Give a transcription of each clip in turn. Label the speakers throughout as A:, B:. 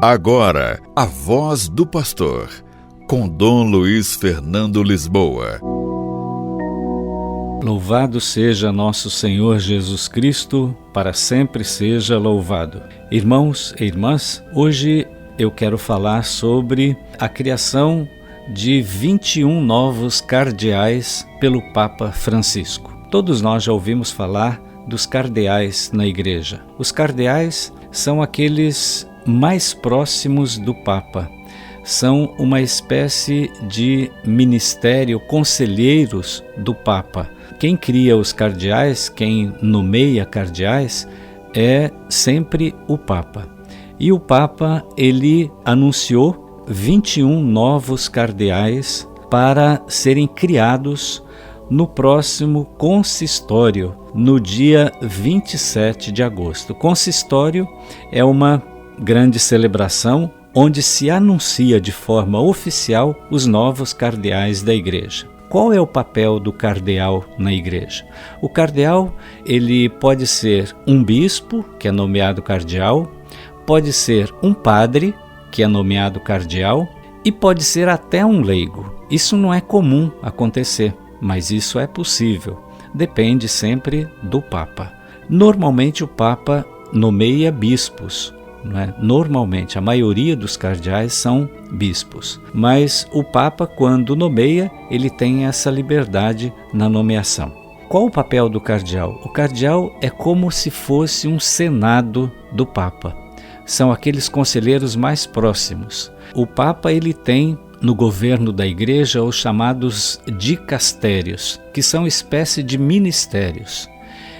A: Agora, a voz do pastor, com Dom Luiz Fernando Lisboa.
B: Louvado seja nosso Senhor Jesus Cristo, para sempre seja louvado. Irmãos e irmãs, hoje eu quero falar sobre a criação de 21 novos cardeais pelo Papa Francisco. Todos nós já ouvimos falar dos cardeais na Igreja. Os cardeais são aqueles mais próximos do Papa. São uma espécie de ministério, conselheiros do Papa. Quem cria os cardeais, quem nomeia cardeais, é sempre o Papa. E o Papa, ele anunciou 21 novos cardeais para serem criados no próximo consistório, no dia 27 de agosto. O consistório é uma grande celebração onde se anuncia de forma oficial os novos cardeais da Igreja. Qual é o papel do cardeal na Igreja? O cardeal, ele pode ser um bispo, que é nomeado cardeal, pode ser um padre, que é nomeado cardeal, e pode ser até um leigo. Isso não é comum acontecer, mas isso é possível. Depende sempre do Papa. Normalmente o Papa nomeia bispos. Normalmente, a maioria dos cardeais são bispos, mas o Papa, quando nomeia, ele tem essa liberdade na nomeação. Qual o papel do cardeal? O cardeal é como se fosse um senado do Papa. São aqueles conselheiros mais próximos. O Papa, ele tem no governo da Igreja os chamados dicastérios, que são espécie de ministérios.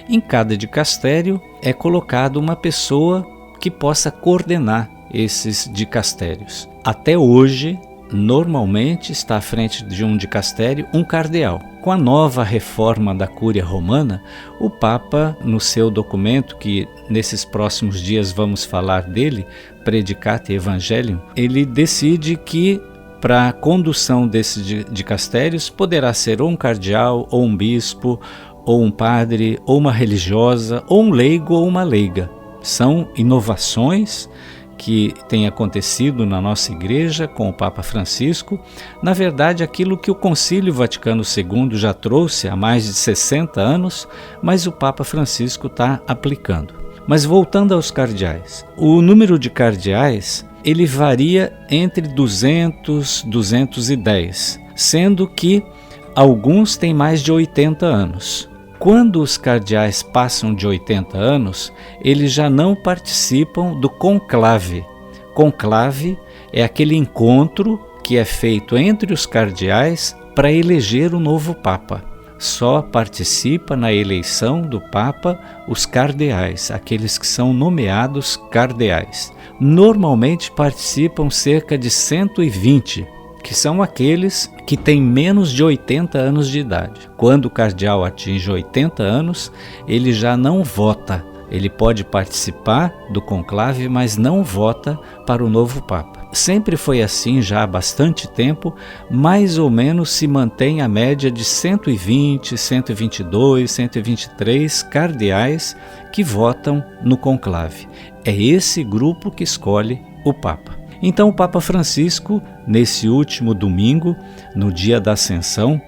B: Em cada dicastério é colocado uma pessoa que possa coordenar esses dicastérios. Até hoje, normalmente está à frente de um dicastério um cardeal. Com a nova reforma da Cúria Romana, o Papa, no seu documento, que nesses próximos dias vamos falar dele, Predicate Evangelium, ele decide que para a condução desses dicastérios poderá ser ou um cardeal, ou um bispo, ou um padre, ou uma religiosa, ou um leigo ou uma leiga. São inovações que têm acontecido na nossa Igreja com o Papa Francisco. Na verdade, aquilo que o Concílio Vaticano II já trouxe há mais de 60 anos, mas o Papa Francisco está aplicando. Mas voltando aos cardeais, o número de cardeais ele varia entre 200 e 210, sendo que alguns têm mais de 80 anos. Quando os cardeais passam de 80 anos, eles já não participam do conclave. Conclave é aquele encontro que é feito entre os cardeais para eleger o novo Papa. Só participa na eleição do Papa os cardeais, aqueles que são nomeados cardeais. Normalmente participam cerca de 120, que são aqueles que têm menos de 80 anos de idade. Quando o cardeal atinge 80 anos, ele já não vota. Ele pode participar do conclave, mas não vota para o novo Papa. Sempre foi assim já há bastante tempo, mais ou menos se mantém a média de 120, 122, 123 cardeais que votam no conclave. É esse grupo que escolhe o Papa. Então o Papa Francisco, nesse último domingo, no dia da Ascensão,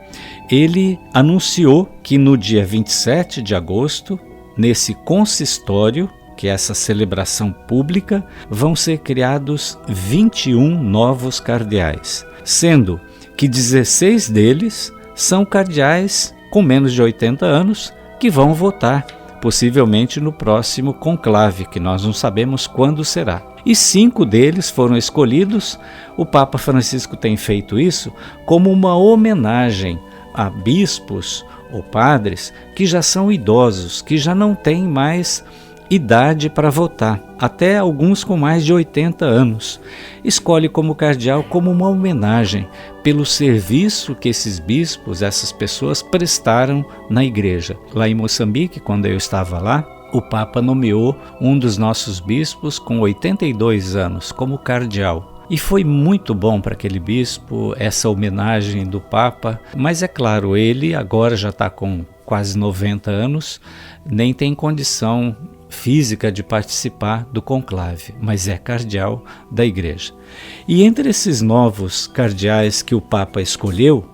B: ele anunciou que no dia 27 de agosto, nesse consistório, que é essa celebração pública, vão ser criados 21 novos cardeais, sendo que 16 deles são cardeais com menos de 80 anos que vão votar, possivelmente no próximo conclave, que nós não sabemos quando será. E 5 deles foram escolhidos. O Papa Francisco tem feito isso como uma homenagem a bispos ou padres que já são idosos, que já não têm mais idade para votar, até alguns com mais de 80 anos. Escolhe como cardeal como uma homenagem pelo serviço que esses bispos, essas pessoas prestaram na Igreja. Lá em Moçambique, quando eu estava lá, o Papa nomeou um dos nossos bispos com 82 anos como cardeal. E foi muito bom para aquele bispo essa homenagem do Papa, mas é claro, ele agora já está com quase 90 anos, nem tem condição física de participar do conclave, mas é cardeal da Igreja. E entre esses novos cardeais que o Papa escolheu,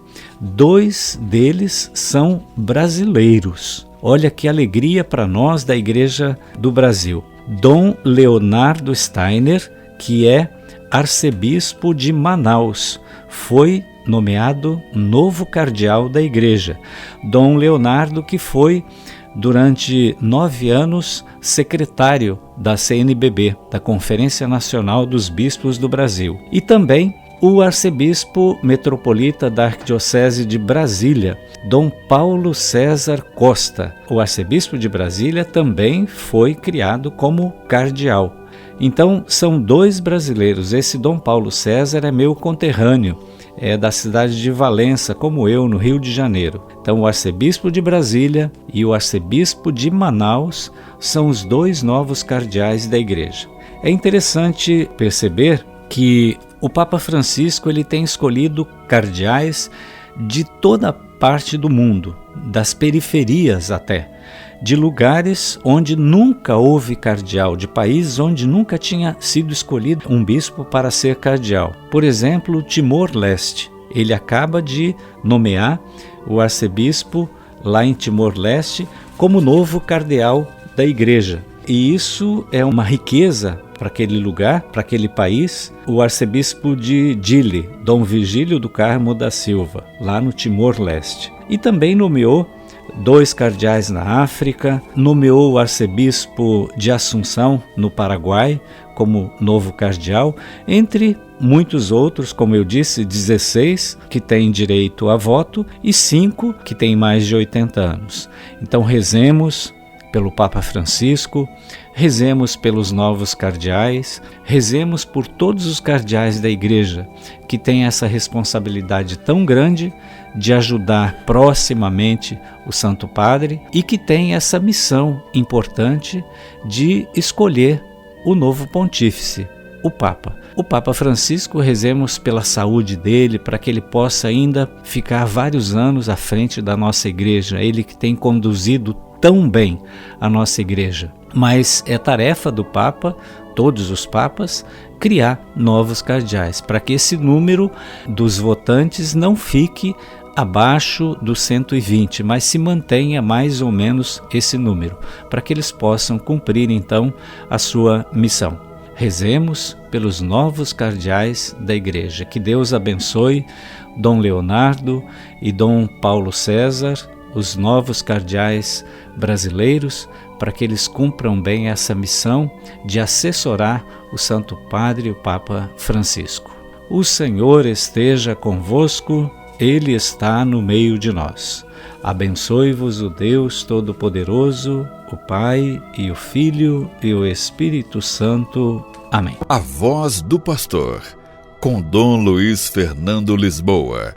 B: 2 deles são brasileiros. Olha que alegria para nós da Igreja do Brasil. Dom Leonardo Steiner, que é arcebispo de Manaus, foi nomeado novo cardeal da Igreja. Dom Leonardo, que foi durante 9 anos secretário da CNBB, da Conferência Nacional dos Bispos do Brasil. E também o arcebispo metropolita da Arquidiocese de Brasília, Dom Paulo César Costa. O arcebispo de Brasília também foi criado como cardeal. Então, são 2 brasileiros. Esse Dom Paulo César é meu conterrâneo, é da cidade de Valença, como eu, no Rio de Janeiro. Então, o arcebispo de Brasília e o arcebispo de Manaus são os 2 novos cardeais da Igreja. É interessante perceber que o Papa Francisco ele tem escolhido cardeais de toda parte do mundo, das periferias até, de lugares onde nunca houve cardeal, de países onde nunca tinha sido escolhido um bispo para ser cardeal. Por exemplo, Timor-Leste. Ele acaba de nomear o arcebispo lá em Timor-Leste como novo cardeal da Igreja. E isso é uma riqueza para aquele lugar, para aquele país. O arcebispo de Dili, Dom Virgílio do Carmo da Silva, lá no Timor-Leste. E também nomeou 2 cardeais na África, nomeou o arcebispo de Assunção, no Paraguai, como novo cardeal, entre muitos outros, como eu disse, 16 que têm direito a voto e 5 que têm mais de 80 anos. Então rezemos pelo Papa Francisco, rezemos pelos novos cardeais, rezemos por todos os cardeais da Igreja que têm essa responsabilidade tão grande de ajudar proximamente o Santo Padre e que têm essa missão importante de escolher o novo pontífice, o Papa. O Papa Francisco, rezemos pela saúde dele, para que ele possa ainda ficar vários anos à frente da nossa Igreja, ele que tem conduzido tão bem a nossa Igreja. Mas é tarefa do Papa, todos os papas, criar novos cardeais, para que esse número dos votantes não fique abaixo dos 120, mas se mantenha mais ou menos esse número, para que eles possam cumprir então a sua missão. Rezemos pelos novos cardeais da Igreja. Que Deus abençoe Dom Leonardo e Dom Paulo César, os novos cardeais brasileiros, para que eles cumpram bem essa missão de assessorar o Santo Padre, o Papa Francisco. O Senhor esteja convosco, Ele está no meio de nós. Abençoe-vos o Deus Todo-Poderoso, o Pai e o Filho e o Espírito Santo. Amém.
A: A Voz do Pastor, com Dom Luiz Fernando Lisboa.